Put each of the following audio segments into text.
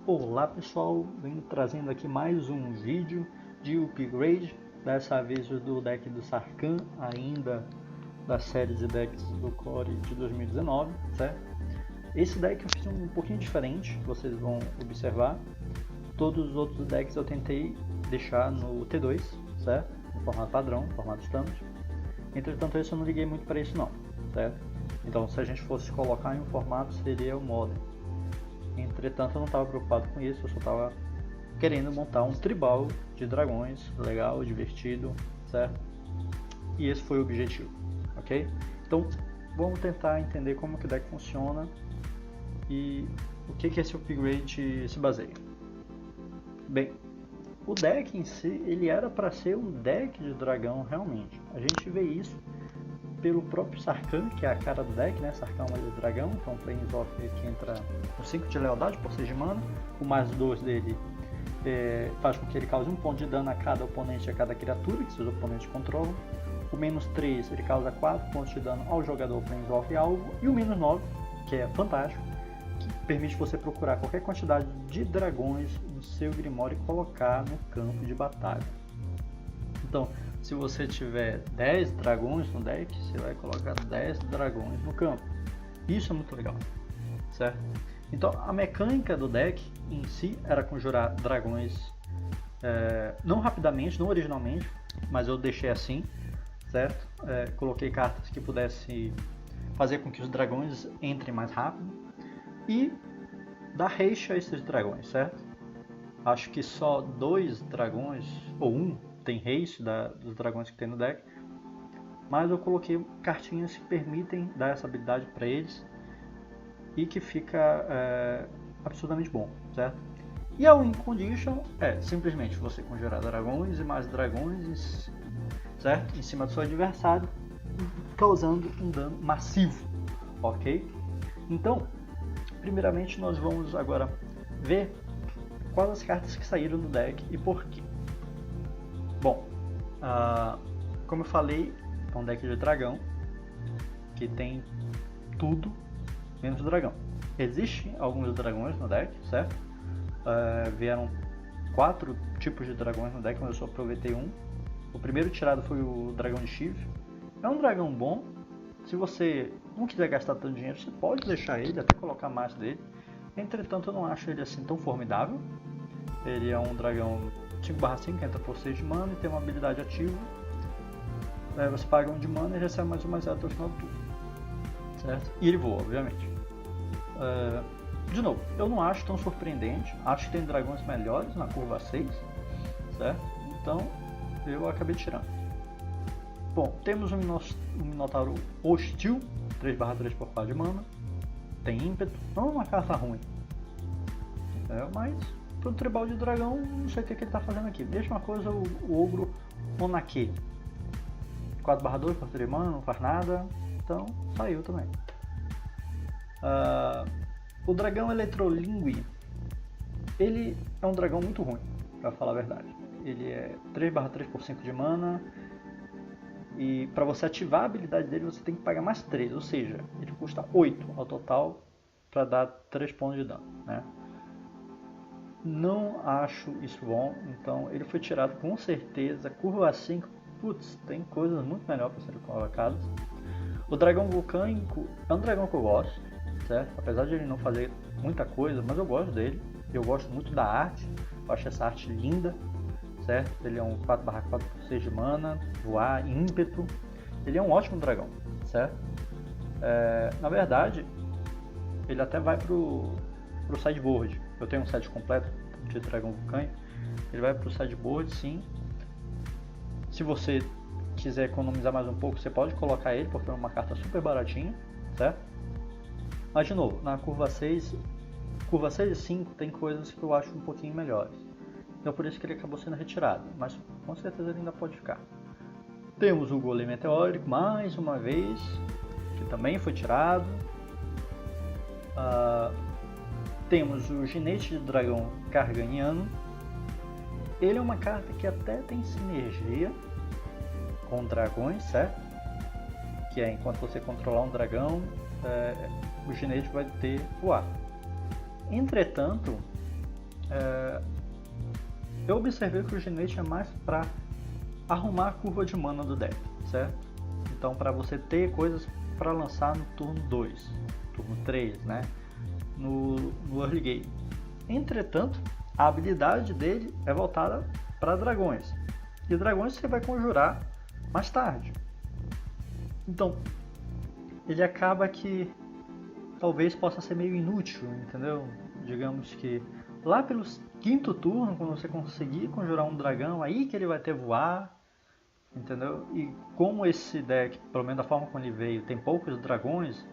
Olá pessoal, venho trazendo aqui mais um vídeo de upgrade, dessa vez do deck do Sarkhan, ainda da série de decks do Core de 2019, certo? Esse deck eu fiz um pouquinho diferente, vocês vão observar. Todos os outros decks eu tentei deixar no T2, certo? No formato padrão, formato standard. Entretanto esse eu não liguei muito para isso não, certo? Então se a gente fosse colocar em um formato seria o Modern. Entretanto eu não estava preocupado com isso, eu só estava querendo montar um tribal de dragões, legal, divertido, certo? E esse foi o objetivo, ok? Então vamos tentar entender como que o deck funciona e o que esse upgrade se baseia. Bem, o deck em si, ele era para ser um deck de dragão realmente. A gente vê isso pelo próprio Sarkhan, que é a cara do deck, né? Sarkhan é um dragão, então Planeswalker que entra com 5 de lealdade por 6 de mana. O mais 2 dele faz com que ele cause 1 ponto de dano a cada oponente e a cada criatura que seus oponentes controlam. O menos 3 ele causa 4 pontos de dano ao jogador Planeswalker alvo. E o menos 9, que é fantástico, que permite você procurar qualquer quantidade de dragões no seu Grimório e colocar no campo de batalha. Então, se você tiver 10 dragões no deck, você vai colocar 10 dragões no campo. Isso é muito legal, certo? Então, a mecânica do deck em si era conjurar dragões, não rapidamente, não originalmente, mas eu deixei assim, certo? Coloquei cartas que pudessem fazer com que os dragões entrem mais rápido e dar haste a esses dragões, certo? Acho que só 2 dragões, ou 1, tem haste dos dragões que tem no deck, mas eu coloquei cartinhas que permitem dar essa habilidade para eles e que fica absurdamente bom, certo? E a win condition é simplesmente você conjurar dragões e mais dragões, certo? Em cima do seu adversário, causando um dano massivo, ok? Então, primeiramente nós vamos agora ver quais as cartas que saíram do deck e por quê. Bom, como eu falei, é um deck de dragão que tem tudo menos dragão. Existem alguns dragões no deck, certo? Vieram 4 tipos de dragões no deck, mas eu só aproveitei um. O primeiro tirado foi o dragão de chifre. É um dragão bom. Se você não quiser gastar tanto dinheiro, você pode deixar ele, até colocar mais dele. Entretanto, eu não acho ele assim tão formidável. Ele é um dragão 5/5, entra por 6 de mana e tem uma habilidade ativa. Você paga 1 de mana e recebe mais 1/0 até o final do turno, certo? E ele voa, obviamente. De novo, eu não acho tão surpreendente. Acho que tem dragões melhores na curva 6, certo? Então eu acabei tirando. Bom, temos um Minotauro hostil, 3/3 por 4 de mana. Tem ímpeto, não é uma carta ruim, mas para o tribal de dragão, não sei o que ele está fazendo aqui. Mesma coisa o ogro Monake, 4/2 por 3 de mana, não faz nada, então saiu também. O dragão Eletrolingue, ele é um dragão muito ruim, para falar a verdade. Ele é 3/3 por 5 de mana, e para você ativar a habilidade dele você tem que pagar mais 3, ou seja, ele custa 8 ao total para dar 3 pontos de dano, né? Não acho isso bom, então ele foi tirado com certeza. Curva 5, putz, tem coisas muito melhores para serem colocadas. O dragão vulcânico é um dragão que eu gosto, certo? Apesar de ele não fazer muita coisa, mas eu gosto dele. Eu gosto muito da arte, eu acho essa arte linda, certo? Ele é um 4/4 por 6 de mana, voar, ímpeto. Ele é um ótimo dragão, certo? Na verdade, ele até vai pro sideboard. Eu tenho um set completo de dragão vulcânico. Ele vai pro sideboard, sim. Se você quiser economizar mais um pouco, você pode colocar ele, porque é uma carta super baratinha, certo? Mas de novo, na curva 6 e 5 tem coisas que eu acho um pouquinho melhores. Então por isso que ele acabou sendo retirado, mas com certeza ele ainda pode ficar. Temos o Golem Meteórico, mais uma vez, que também foi tirado. Temos o Ginete de Dragão Carganiano. Ele é uma carta que até tem sinergia com dragões, certo? Que é enquanto você controlar um dragão, o Ginete vai ter voar. Entretanto, eu observei que o Gennate é mais para arrumar a curva de mana do deck, certo? Então, para você ter coisas para lançar no turno 2, turno 3, né? No early game. Entretanto, a habilidade dele é voltada para dragões. E dragões você vai conjurar mais tarde. Então, ele acaba que talvez possa ser meio inútil, entendeu? Digamos que lá pelo quinto turno, quando você conseguir conjurar um dragão, aí que ele vai ter voar, entendeu? E como esse deck, pelo menos da forma como ele veio, tem poucos dragões,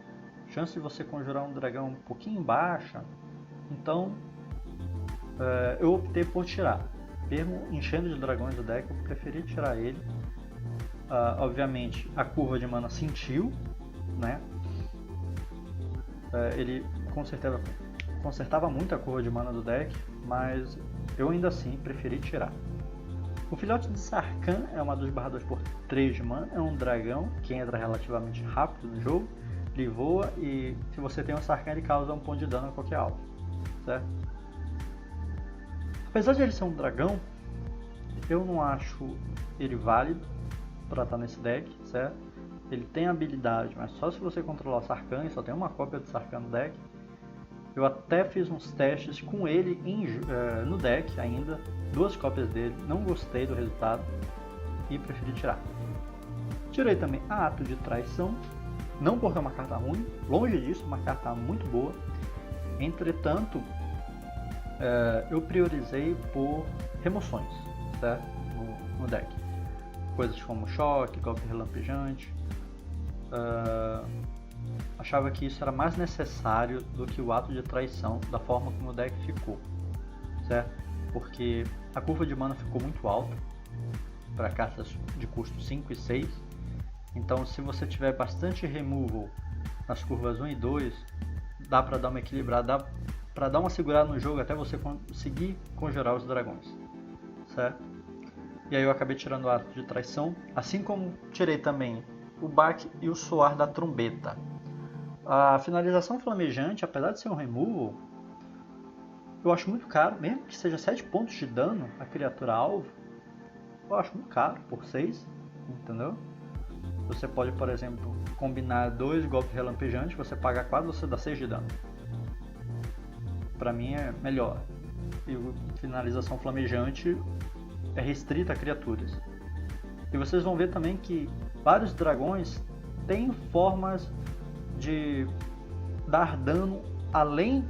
a chance de você conjurar um dragão um pouquinho baixa, então eu optei por tirar. Mesmo enchendo de dragões do deck, eu preferi tirar ele. Obviamente, a curva de mana sentiu, né? Ele consertava muito a curva de mana do deck, mas eu ainda assim preferi tirar. O filhote de Sarkhan é uma 2/2 por 3 de mana, é um dragão que entra relativamente rápido no jogo, ele voa e se você tem um Sarkhan ele causa 1 ponto de dano a qualquer alvo, certo? Apesar de ele ser um dragão, eu não acho ele válido para estar nesse deck, certo? Ele tem habilidade, mas só se você controlar o Sarkhan, e só tem uma cópia do Sarkhan no deck. Eu até fiz uns testes com ele no deck ainda, 2 cópias dele, não gostei do resultado e preferi tirar. Tirei também a Ato de Traição, não porque é uma carta ruim, longe disso, uma carta muito boa. Entretanto, eu priorizei por remoções, certo? No deck. Coisas como choque, golpe relampejante. Achava que isso era mais necessário do que o Ato de Traição, da forma como o deck ficou, certo? Porque a curva de mana ficou muito alta para cartas de custo 5 e 6. Então, se você tiver bastante removal nas curvas 1 e 2, dá para dar uma equilibrada, dá para dar uma segurada no jogo até você conseguir conjurar os dragões, certo? E aí eu acabei tirando o Ato de Traição, assim como tirei também o baque e o soar da trombeta. A finalização flamejante, apesar de ser um removal, eu acho muito caro, mesmo que seja 7 pontos de dano a criatura alvo, eu acho muito caro por 6, entendeu? Você pode, por exemplo, combinar 2 golpes relampejantes, você paga 4, você dá 6 de dano. Pra mim é melhor. E a finalização flamejante é restrita a criaturas. E vocês vão ver também que vários dragões têm formas de dar dano além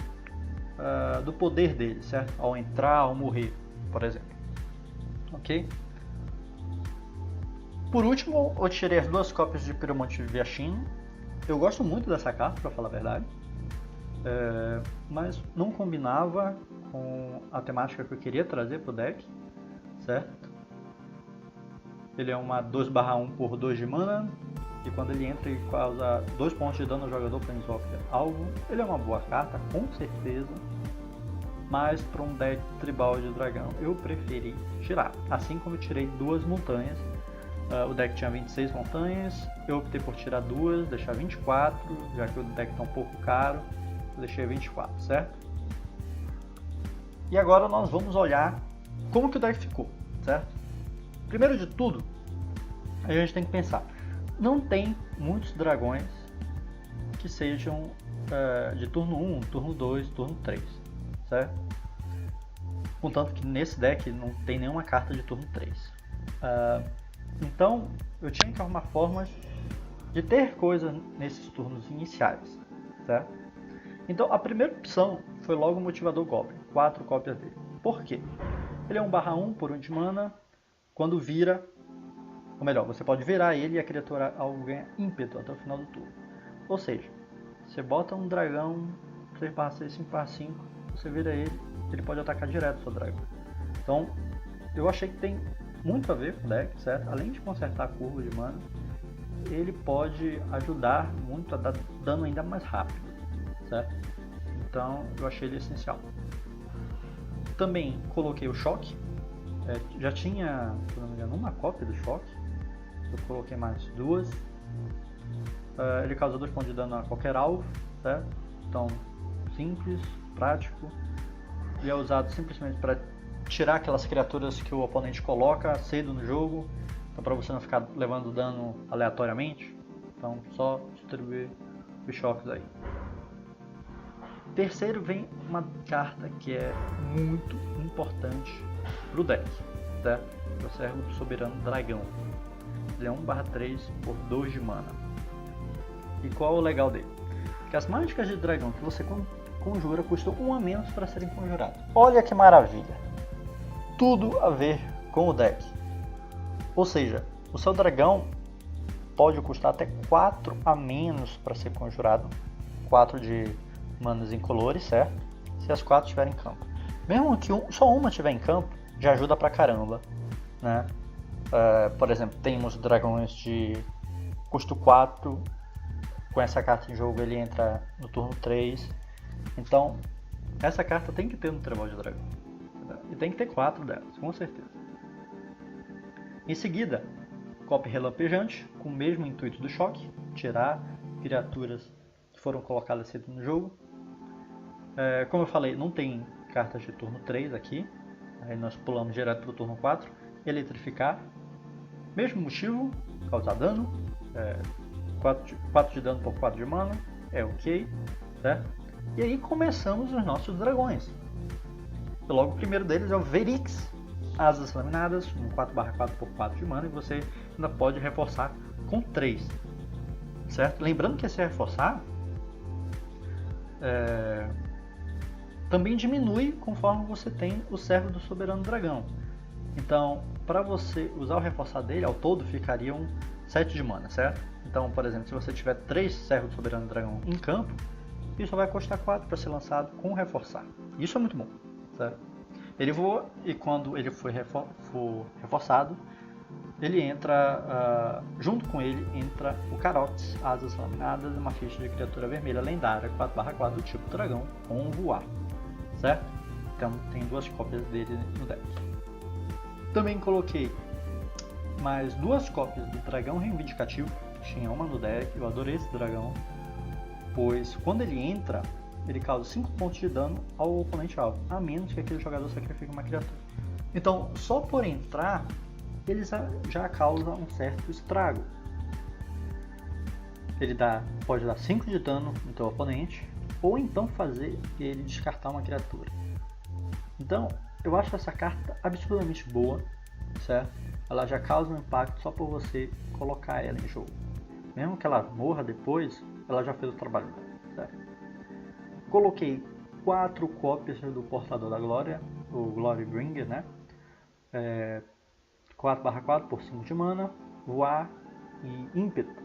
do poder dele, certo? Ao entrar, ao morrer, por exemplo. Ok? Por último, eu tirei as 2 cópias de Pyromante Viashino. Eu gosto muito dessa carta, para falar a verdade. Mas não combinava com a temática que eu queria trazer para o deck, certo? Ele é uma 2/1 por 2 de mana, e quando ele entra ele causa 2 pontos de dano ao jogador Planeswalker alvo. Ele é uma boa carta, com certeza, mas para um deck tribal de dragão eu preferi tirar, assim como eu tirei 2 montanhas. O deck tinha 26 montanhas, eu optei por tirar 2, deixar 24, já que o deck está um pouco caro, eu deixei 24, certo? E agora nós vamos olhar como que o deck ficou, certo? Primeiro de tudo, a gente tem que pensar, não tem muitos dragões que sejam de turno 1, turno 2, turno 3, certo? Contanto que nesse deck não tem nenhuma carta de turno 3. Então, eu tinha que arrumar formas de ter coisas nesses turnos iniciais, certo? Então, a primeira opção foi logo o Motivador Goblin, 4 cópias dele. Por quê? Ele é um 1/1 por 1 de mana, quando vira, ou melhor, você pode virar ele e a criatura alvo ganha ímpeto até o final do turno. Ou seja, você bota um dragão 3/6, 5/5, você vira ele, ele pode atacar direto o seu dragão. Então, eu achei que tem muito a ver com o deck, certo? Além de consertar a curva de mana, ele pode ajudar muito a dar dano ainda mais rápido, certo? Então eu achei ele essencial. Também coloquei o choque, já tinha, se não me engano, uma cópia do choque, eu coloquei mais 2. Ele causa 2 pontos de dano a qualquer alvo, certo? Então simples, prático. ele é usado simplesmente para tirar aquelas criaturas que o oponente coloca cedo no jogo, então para você não ficar levando dano aleatoriamente, então só distribuir os choques aí. Terceiro vem uma carta que é muito importante para o deck, tá? O Servo do Soberano Dragão. Ele é 1/3 por 2 de mana. E qual é o legal dele? Que as mágicas de dragão que você conjura custam 1 a menos para serem conjuradas. Olha que maravilha! Tudo a ver com o deck. Ou seja, o seu dragão pode custar até 4 a menos para ser conjurado. 4 de manas incolores, certo? Se as 4 estiverem em campo. Mesmo que só uma estiver em campo, já ajuda pra caramba, né? Por exemplo, temos dragões de custo 4. Com essa carta em jogo ele entra no turno 3. Então, essa carta tem que ter no Tribal de Dragão. E tem que ter 4 delas, com certeza. Em seguida, Copy Relampejante, com o mesmo intuito do choque, tirar criaturas que foram colocadas cedo no jogo. Como eu falei, não tem cartas de turno 3 aqui. Aí nós pulamos direto para o turno 4. Eletrificar. Mesmo motivo, causar dano. 4 de dano por 4 de mana. É ok. Certo? E aí começamos os nossos dragões. E logo o primeiro deles é o Verix. Asas laminadas, um 4/4 por 4 de mana. E você ainda pode reforçar com 3. Certo? Lembrando que esse reforçar também diminui conforme você tem o Servo do Soberano Dragão. Então, para você usar o reforçar dele, ao todo ficariam 7 de mana, certo? Então, por exemplo, se você tiver 3 Servos do Soberano Dragão em campo, isso vai custar 4 para ser lançado com reforçar. Isso é muito bom, certo? Ele voa e quando ele for reforçado, ele entra, junto com ele entra o Carotes, Asas Laminadas, uma ficha de criatura vermelha lendária 4/4 do tipo dragão com voar, certo? Então tem 2 cópias dele no deck. Também coloquei mais 2 cópias do Dragão Reivindicativo, tinha uma no deck, eu adorei esse dragão, pois quando ele entra, ele causa 5 pontos de dano ao oponente alvo, a menos que aquele jogador sacrifique uma criatura. Então, só por entrar, ele já causa um certo estrago. Ele pode dar 5 de dano no teu oponente, ou então fazer ele descartar uma criatura. Então, eu acho essa carta absurdamente boa, certo? Ela já causa um impacto só por você colocar ela em jogo. Mesmo que ela morra depois, ela já fez o trabalho dela, certo? Coloquei 4 cópias do Portador da Glória, o Glorybringer, né? 4/4 por 5 de mana, voar e ímpeto.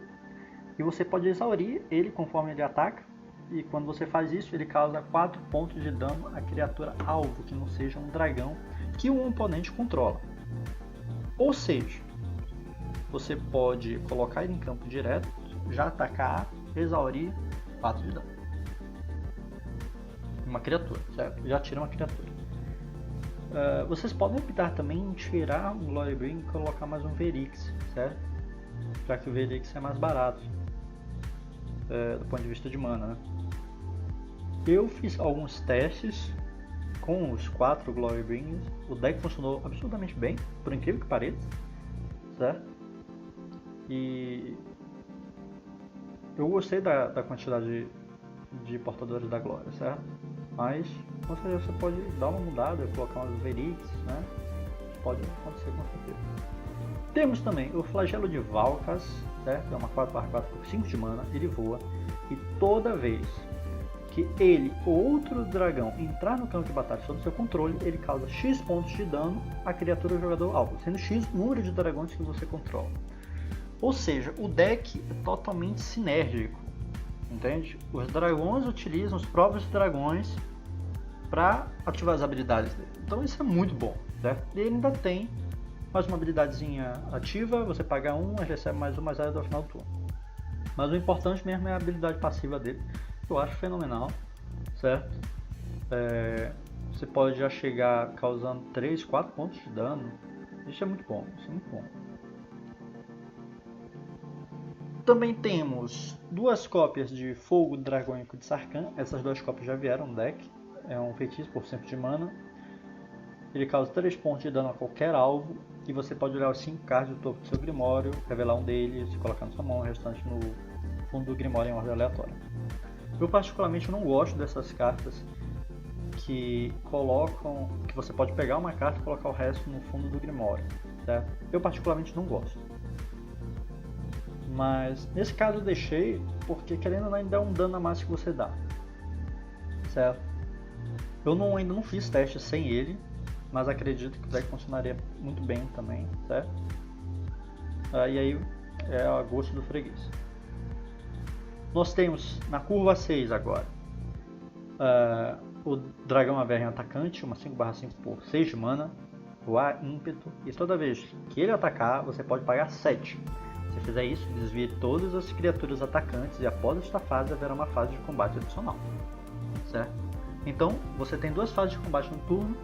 E você pode exaurir ele conforme ele ataca. E quando você faz isso, ele causa 4 pontos de dano a criatura alvo, que não seja um dragão que o oponente controla. Ou seja, você pode colocar ele em campo direto, já atacar, exaurir 4 de dano. Uma criatura, certo? Já tira uma criatura. Vocês podem optar também em tirar um Glorybringer e colocar mais um Verix, certo? Já que o Verix é mais barato do ponto de vista de mana, né? Eu fiz alguns testes com os 4 Glorybringers. O deck funcionou absurdamente bem, por incrível que pareça, certo? E eu gostei da quantidade de portadores da glória, certo? Mas com certeza você pode dar uma mudada, colocar umas Verix, né? Pode acontecer com certeza. Temos também o Flagelo de Valkas, certo? É uma 4/4 por 5 de mana, ele voa e toda vez que ele ou outro dragão entrar no campo de batalha sob seu controle, ele causa X pontos de dano à criatura ou jogador alvo, sendo X o número de dragões que você controla. Ou seja, o deck é totalmente sinérgico, entende? Os dragões utilizam os próprios dragões para ativar as habilidades dele. Então isso é muito bom, certo? E ele ainda tem mais uma habilidadezinha ativa, você paga 1 e recebe mais 1 mais 0 até o final do turno. Mas o importante mesmo é a habilidade passiva dele, que eu acho fenomenal, certo? Você pode já chegar causando 3, 4 pontos de dano. Isso é muito bom, isso é muito bom. Também temos 2 cópias de Fogo Dragônico de Sarkhan. Essas 2 cópias já vieram no deck. é um feitiço por 5 de mana. Ele causa 3 pontos de dano a qualquer alvo. E você pode olhar os 5 cards do topo do seu Grimório, revelar um deles, colocar na sua mão, o restante no fundo do Grimório em ordem aleatória. Eu particularmente não gosto dessas cartas que colocam, que você pode pegar uma carta e colocar o resto no fundo do Grimório, certo? Eu particularmente não gosto. Mas nesse caso eu deixei porque querendo ou não ainda é um dano a mais que você dá, certo? Eu ainda não fiz teste sem ele, mas acredito que o deck funcionaria muito bem também, certo? E aí é a gosto do freguês. Nós temos na curva 6 agora o Dragão Averno Atacante, uma 5/5 por 6 de mana, voar, ímpeto, e toda vez que ele atacar você pode pagar 7. Se fizer isso, desvie todas as criaturas atacantes e após esta fase haverá uma fase de combate adicional, certo? Então você tem 2 fases de combate no turno,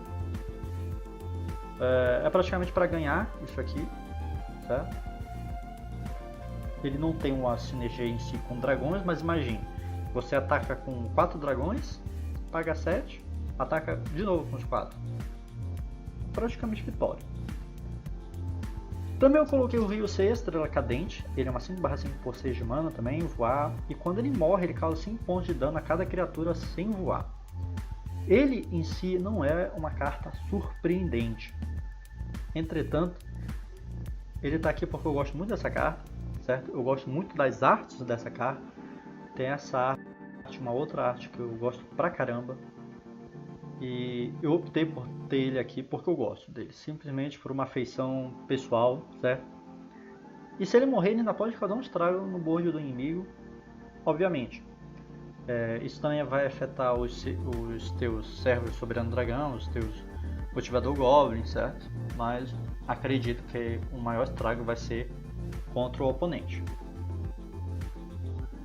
é praticamente para ganhar isso aqui, certo? Ele não tem uma sinergia em si com dragões, mas imagine, você ataca com 4 dragões, paga 7, ataca de novo com os 4. Praticamente vitória. Também eu coloquei o Rio C, Estrela Cadente, ele é uma 5/5 por 6 de mana também, voar, e quando ele morre ele causa 5 pontos de dano a cada criatura sem voar. Ele em si não é uma carta surpreendente, entretanto, ele está aqui porque eu gosto muito dessa carta, certo? Eu gosto muito das artes dessa carta, tem essa arte, uma outra arte que eu gosto pra caramba, e eu optei por ter ele aqui porque eu gosto dele, simplesmente por uma afeição pessoal, certo? E se ele morrer, ele ainda pode causar um estrago no board do inimigo, obviamente. Isso também vai afetar os teus servos soberano dragão, os teus cultivador goblin, certo? Mas acredito que o maior estrago vai ser contra o oponente.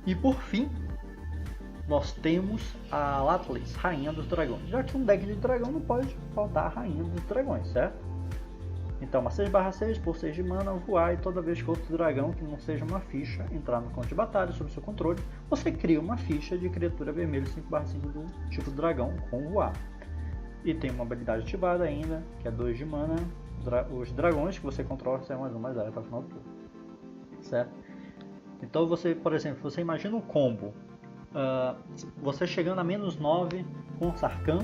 E por fim, nós temos a Latlas, Rainha dos Dragões. Já que um deck de dragão não pode faltar a Rainha dos Dragões, certo? Então, uma 6/6 por 6 de mana, voar, e toda vez que outro dragão que não seja uma ficha entrar no campo de batalha sob seu controle, você cria uma ficha de criatura vermelha 5/5 do tipo dragão com voar. E tem uma habilidade ativada ainda, que é 2 de mana. Os dragões que você controla recebem mais 1/0 até o final do turno, certo? Então você, por exemplo, você imagina um combo, você chegando a -9 com o Sarkhan,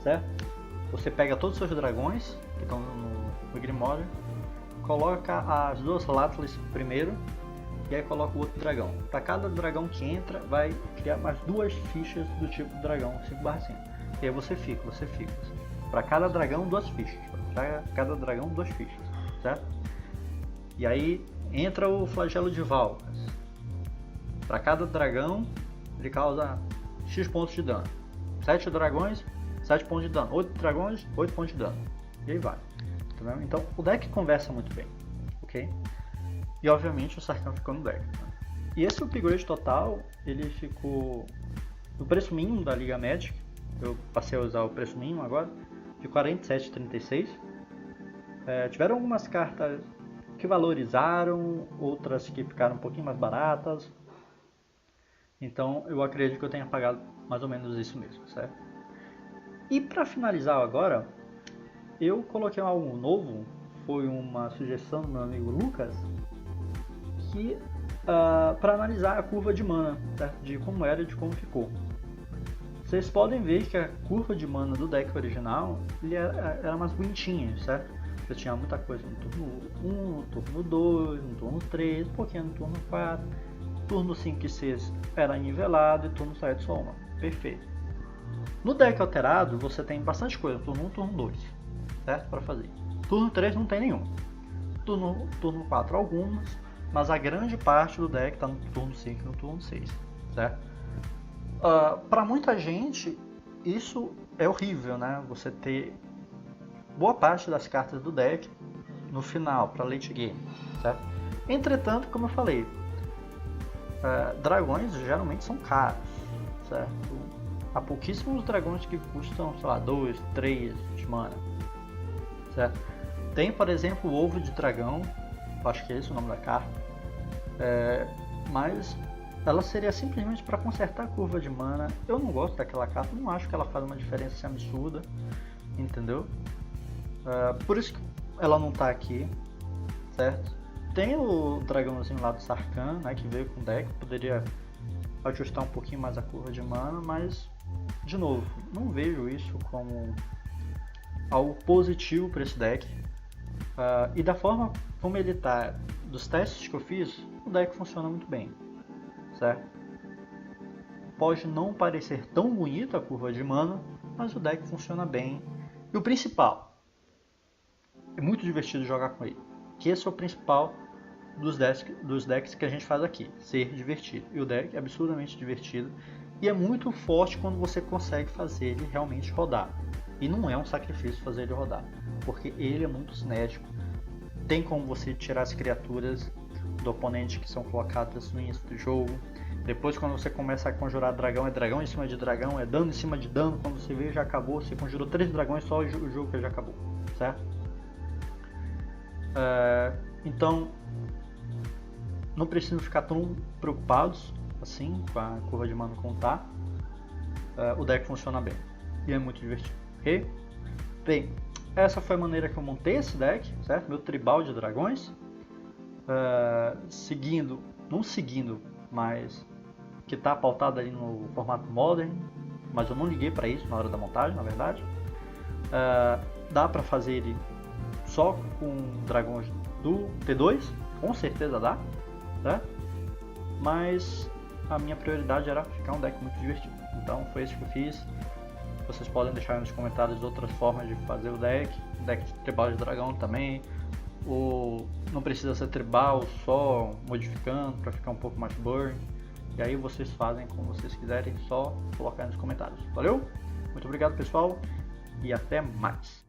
certo? Você pega todos os seus dragões que estão no Grimório, coloca as 2 Latlas primeiro, e aí coloca o outro dragão. Para cada dragão que entra, vai criar mais 2 fichas do tipo dragão 5/5. E aí você fica. Para cada dragão, 2 fichas. Para cada dragão, 2 fichas, certo? E aí entra o Flagelo de Valkas. Para cada dragão, ele causa X pontos de dano. 7 dragões, 7 pontos de dano. 8 dragões, 8 pontos de dano. E aí vai. Entendeu? Então o deck conversa muito bem, ok? E obviamente o Sarkhan ficou no deck. Né? E esse upgrade total, ele ficou no preço mínimo da Liga Magic. Eu passei a usar o preço mínimo agora, de 47,36. Tiveram algumas cartas que valorizaram, outras que ficaram um pouquinho mais baratas. Então eu acredito que eu tenha pagado mais ou menos isso mesmo, certo? E para finalizar agora, eu coloquei algo novo, foi uma sugestão do meu amigo Lucas, que para analisar a curva de mana, certo? De como era e de como ficou. Vocês podem ver que a curva de mana do deck original ele era mais bonitinha, certo? Você tinha muita coisa no turno 1, no turno 2, no turno 3, um pouquinho no turno 4, turno 5 e 6 era nivelado e turno 7 só uma. Perfeito. No deck alterado você tem bastante coisa, turno 1, turno 2, certo? Para fazer. Turno 3 não tem nenhum. Turno 4 algumas, mas a grande parte do deck está no turno 5 e no turno 6, certo? Para muita gente isso é horrível, né? Você ter boa parte das cartas do deck no final, para late game, certo? Entretanto, como eu falei, dragões geralmente são caros, certo? Há pouquíssimos dragões que custam, sei lá, 2, 3 de mana, certo? Tem, por exemplo, o Ovo de Dragão, acho que é esse o nome da carta, mas ela seria simplesmente para consertar a curva de mana. Eu não gosto daquela carta, não acho que ela faz uma diferença assim, absurda, entendeu? Por isso que ela não tá aqui, certo? Tem o dragãozinho lá do Sarkhan, né, que veio com o deck, poderia ajustar um pouquinho mais a curva de mana, mas, de novo, não vejo isso como algo positivo para esse deck. E da forma como ele tá, dos testes que eu fiz, o deck funciona muito bem, certo? Pode não parecer tão bonita a curva de mana, mas o deck funciona bem. E o principal, é muito divertido jogar com ele, que esse é o principal dos decks que a gente faz aqui, ser divertido. E o deck é absurdamente divertido e é muito forte quando você consegue fazer ele realmente rodar. E não é um sacrifício fazer ele rodar, porque ele é muito cinético. Tem como você tirar as criaturas do oponente que são colocadas no início do jogo. Depois, quando você começa a conjurar dragão, é dragão em cima de dragão, é dano em cima de dano. Quando você vê, já acabou. Você conjurou 3 dragões, só o jogo já acabou, certo? Então, não precisam ficar tão preocupados assim com a curva de mana como tá. O deck funciona bem e é muito divertido, ok? Bem, essa foi a maneira que eu montei esse deck, certo? Meu tribal de dragões, não seguindo, mas que está pautado ali no formato Modern, mas eu não liguei para isso na hora da montagem, na verdade. Dá para fazer ele só com dragões do T2, com certeza dá, certo? Mas a minha prioridade era ficar um deck muito divertido, então foi isso que eu fiz. Vocês podem deixar nos comentários outras formas de fazer o deck de tribal de dragão também, ou não precisa ser tribal, só modificando para ficar um pouco mais burn. E aí vocês fazem como vocês quiserem, só colocar nos comentários. Valeu? Muito obrigado, pessoal, e até mais!